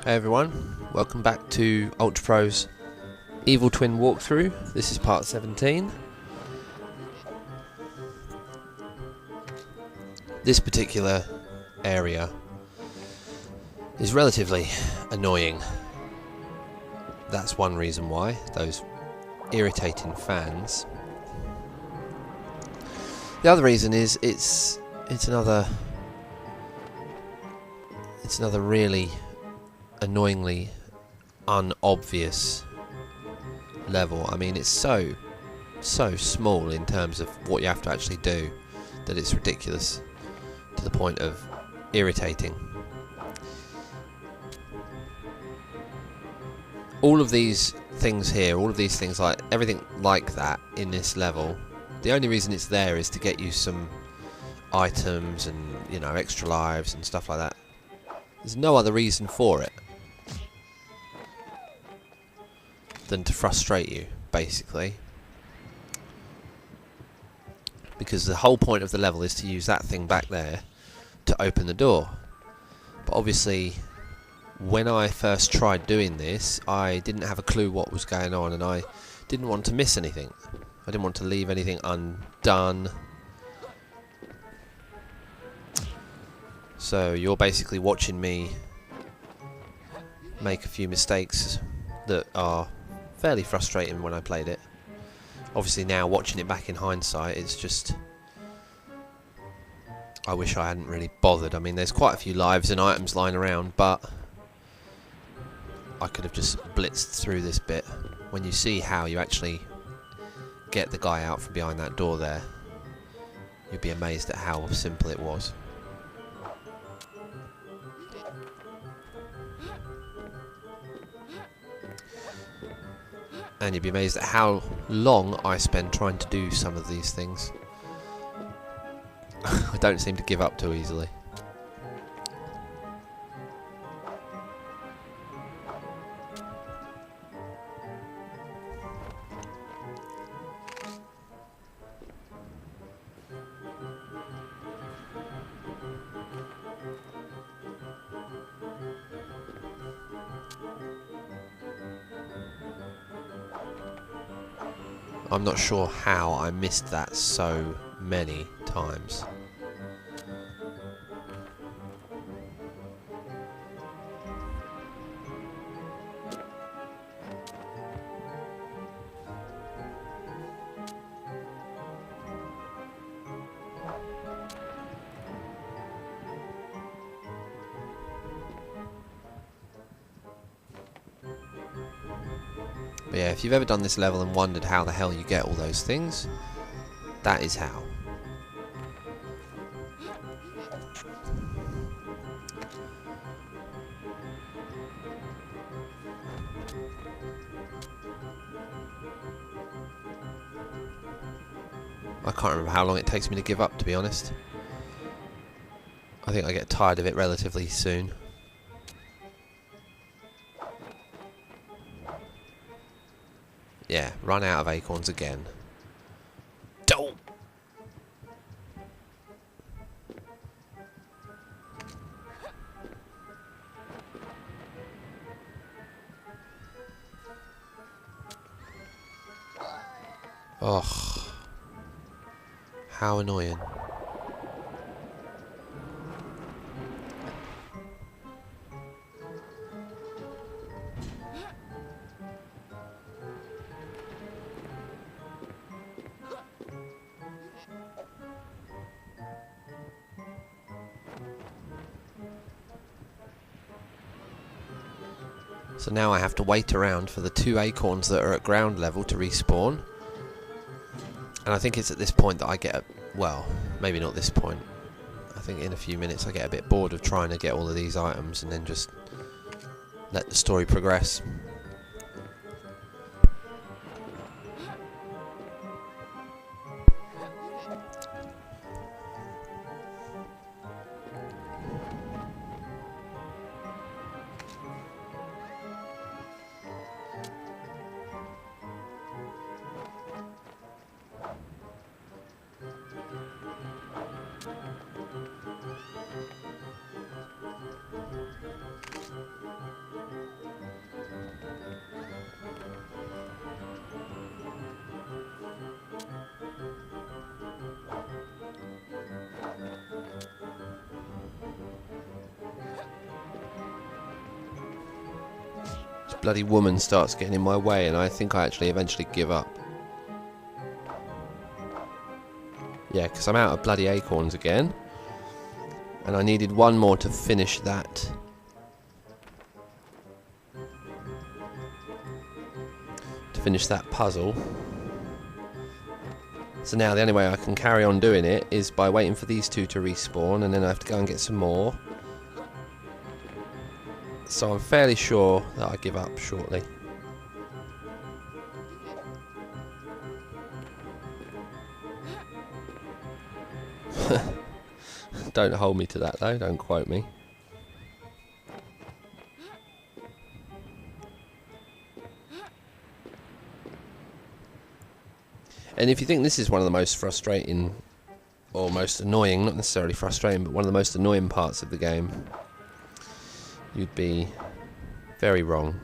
Hey everyone, welcome back to Ultrapro's Evil Twin walkthrough. This is part 17. This particular area is relatively annoying. That's one reason why, those irritating fans. The other reason is it's another really annoyingly unobvious level. I mean, it's so small in terms of what you have to actually do that it's ridiculous to the point of irritating. All of these things here, all of these things, like everything like that in this level, the only reason it's there is to get you some items and, you know, extra lives and stuff like that. There's no other reason for it than to frustrate you, basically. Because the whole point of the level is to use that thing back there to open the door. But obviously, when I first tried doing this, I didn't have a clue what was going on, and I didn't want to miss anything. I didn't want to leave anything undone. So you're basically watching me make a few mistakes that are fairly frustrating when I played it. Obviously now watching it back in hindsight, it's just, I wish I hadn't really bothered. I mean, there's quite a few lives and items lying around, but I could have just blitzed through this bit. When you see how you actually get the guy out from behind that door there, you'll be amazed at how simple it was. And you'd be amazed at how long I spend trying to do some of these things. I don't seem to give up too easily. I'm not sure how I missed that so many times. But yeah, if you've ever done this level and wondered how the hell you get all those things, that is how. I can't remember how long it takes me to give up, to be honest. I think I get tired of it relatively soon. Yeah, run out of acorns again. Don't! Ugh. How annoying. So now I have to wait around for the 2 acorns that are at ground level to respawn. And I think it's at this point that I get well, maybe not this point. I think in a few minutes I get a bit bored of trying to get all of these items and then just let the story progress. bloody woman starts getting in my way, and I think I actually eventually give up. Yeah, because I'm out of bloody acorns again. And I needed one more to finish that. To finish that puzzle. So now the only way I can carry on doing it is by waiting for these two to respawn, and then I have to go and get some more. So I'm fairly sure that I give up shortly. Don't hold me to that though, don't quote me. And if you think this is one of the most frustrating, or most annoying, not necessarily frustrating, but one of the most annoying parts of the game, you'd be very wrong.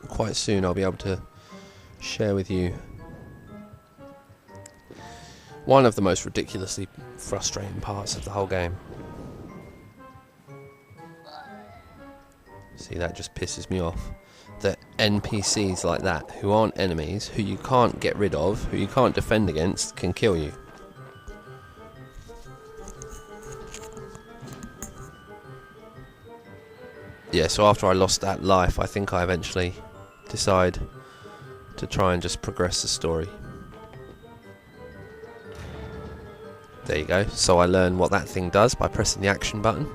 Quite soon I'll be able to share with you one of the most ridiculously frustrating parts of the whole game. See, that just pisses me off. That NPCs like that, who aren't enemies, who you can't get rid of, who you can't defend against, can kill you. Yeah, so after I lost that life, I think I eventually decide to try and just progress the story. There you go. So I learn what that thing does by pressing the action button.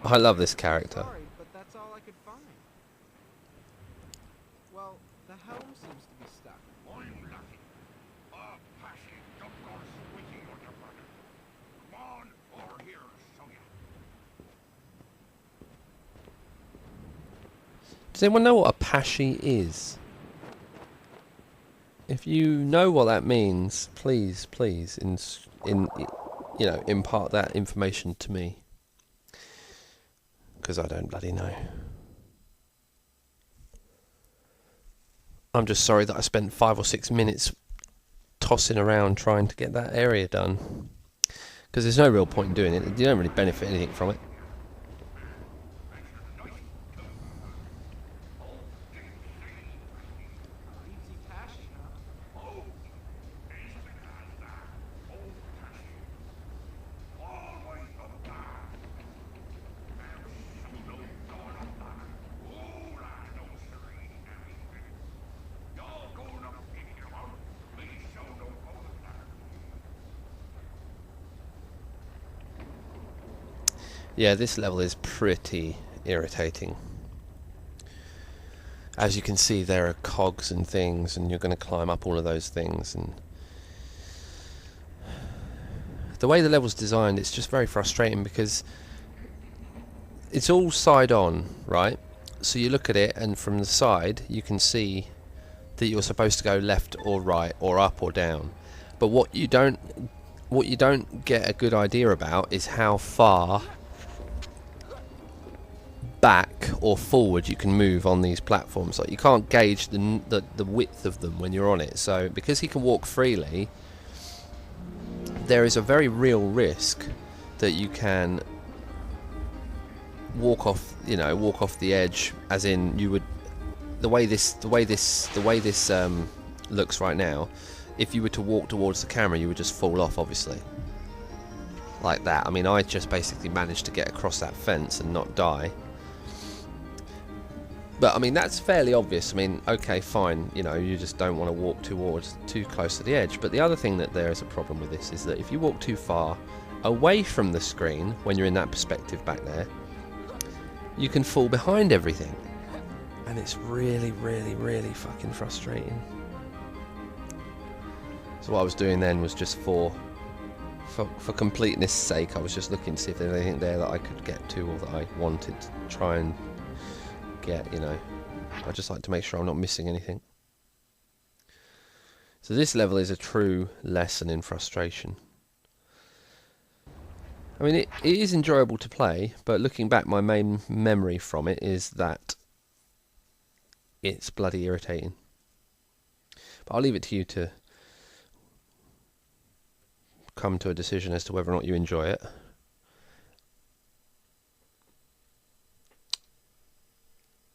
I love this character. Sorry, but that's all I could find. Well, the helm seems to be stuck. I'm lucky. Come on over here, show ya. Does anyone know what a pashy is? If you know what that means, please, impart that information to me. Because I don't bloody know. I'm just sorry that I spent 5 or 6 minutes tossing around trying to get that area done. Because there's no real point in doing it. You don't really benefit anything from it. Yeah, this level is pretty irritating. As you can see, there are cogs and things, and you're going to climb up all of those things. And the way the level's designed, it's just very frustrating because it's all side on, right? So you look at it, and from the side, you can see that you're supposed to go left or right, or up or down. But what you don't get a good idea about is how far back or forward you can move on these platforms. Like, you can't gauge the width of them when you're on it. So because he can walk freely, there is a very real risk that you can walk off the edge, as in you would, the way this looks right now, if you were to walk towards the camera, you would just fall off, obviously, like that. I mean, I just basically managed to get across that fence and not die. But I mean, that's fairly obvious. I mean, okay, fine, you just don't want to walk too close to the edge. But the other thing that there is a problem with this is that if you walk too far away from the screen when you're in that perspective back there, you can fall behind everything. And it's really, really, really fucking frustrating. So what I was doing then was just for completeness sake, I was just looking to see if there's anything there that I could get to, or that I wanted to try and get, I just like to make sure I'm not missing anything. So this level is a true lesson in frustration. I mean, it is enjoyable to play, but looking back, my main memory from it is that it's bloody irritating. But I'll leave it to you to come to a decision as to whether or not you enjoy it.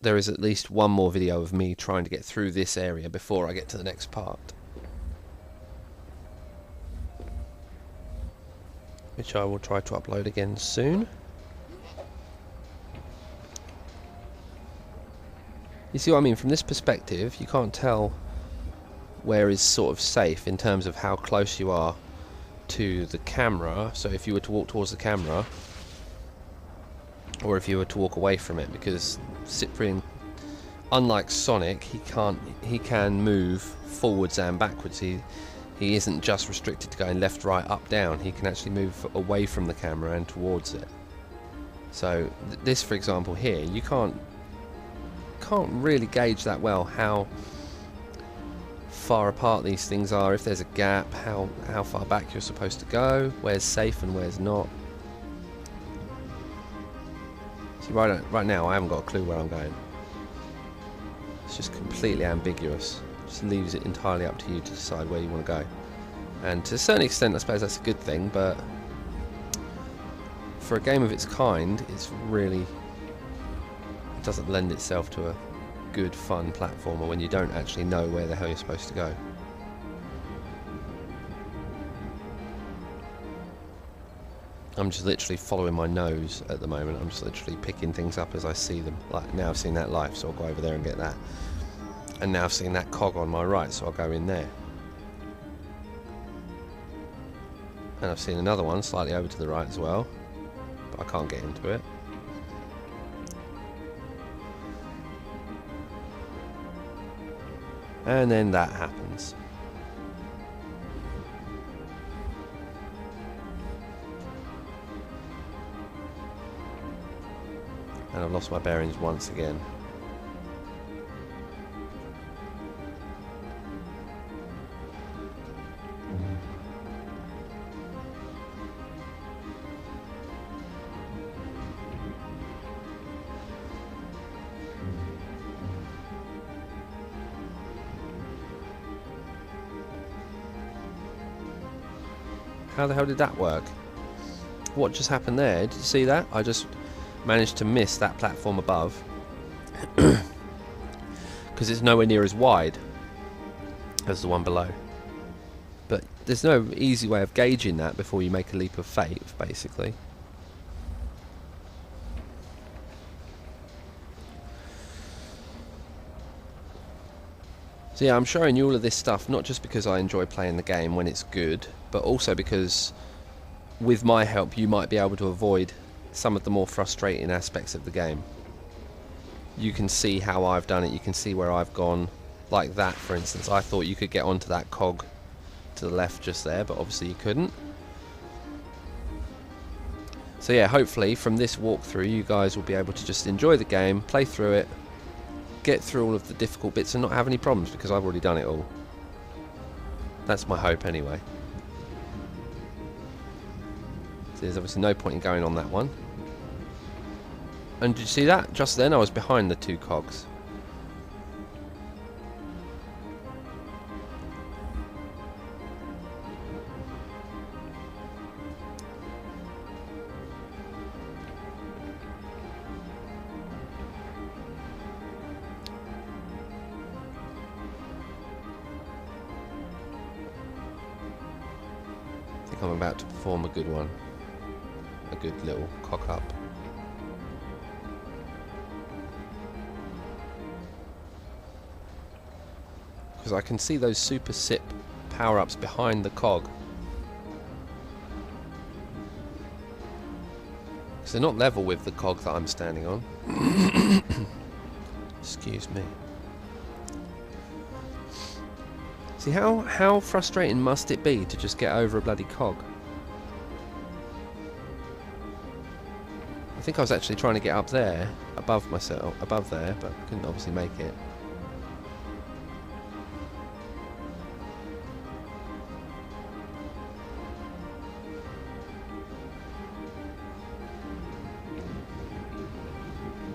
There is at least one more video of me trying to get through this area before I get to the next part, which I will try to upload again soon. You see what I mean? From this perspective, you can't tell where is sort of safe in terms of how close you are to the camera. So if you were to walk towards the camera, or if you were to walk away from it, because Cyprian, unlike Sonic, he can move forwards and backwards. He isn't just restricted to going left, right, up, down. He can actually move away from the camera and towards it. So this, for example, here, you can't really gauge that well how far apart these things are, if there's a gap, how far back you're supposed to go, where's safe and where's not. See, right now I haven't got a clue where I'm going. It's just completely ambiguous. Just leaves it entirely up to you to decide where you want to go. And to a certain extent, I suppose that's a good thing, but for a game of its kind, it doesn't lend itself to a good, fun platformer when you don't actually know where the hell you're supposed to go. I'm just literally following my nose at the moment. I'm just literally picking things up as I see them. Like, now I've seen that life, so I'll go over there and get that. And now I've seen that cog on my right, so I'll go in there. And I've seen another one slightly over to the right as well, but I can't get into it. And then that happens. And I've lost my bearings once again. How the hell did that work? What just happened there? Did you see that? I just managed to miss that platform above because it's nowhere near as wide as the one below. But there's no easy way of gauging that before you make a leap of faith, basically. So yeah, I'm showing you all of this stuff not just because I enjoy playing the game when it's good, but also because with my help you might be able to avoid some of the more frustrating aspects of the game. You can see how I've done it, you can see where I've gone. Like that, for instance, I thought you could get onto that cog to the left just there, but obviously you couldn't. So yeah, hopefully from this walkthrough you guys will be able to just enjoy the game, play through it, get through all of the difficult bits and not have any problems, because I've already done it all. That's my hope anyway. So there's obviously no point in going on that one. And did you see that? Just then I was behind the two cogs. I think I'm about to perform a good one. A good little cock up. Because I can see those super sip power-ups behind the cog. Because they're not level with the cog that I'm standing on. Excuse me. See, how frustrating must it be to just get over a bloody cog? I think I was actually trying to get up there, above myself, above there, but couldn't obviously make it.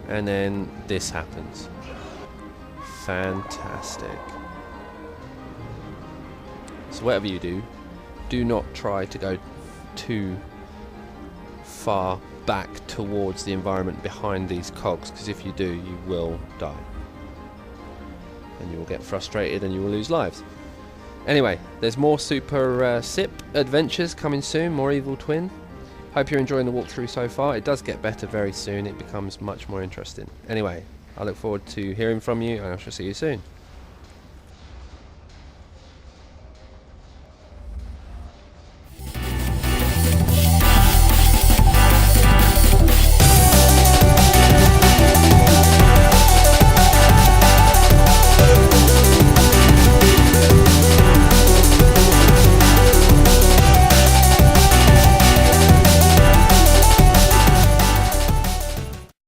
and then this happens. Fantastic. So whatever you do, do not try to go too far back towards the environment behind these cogs, because if you do, you will die. And you will get frustrated and you will lose lives. Anyway, there's more Super SIP adventures coming soon, more Evil Twin. Hope you're enjoying the walkthrough so far. It does get better very soon, it becomes much more interesting. Anyway, I look forward to hearing from you and I shall see you soon.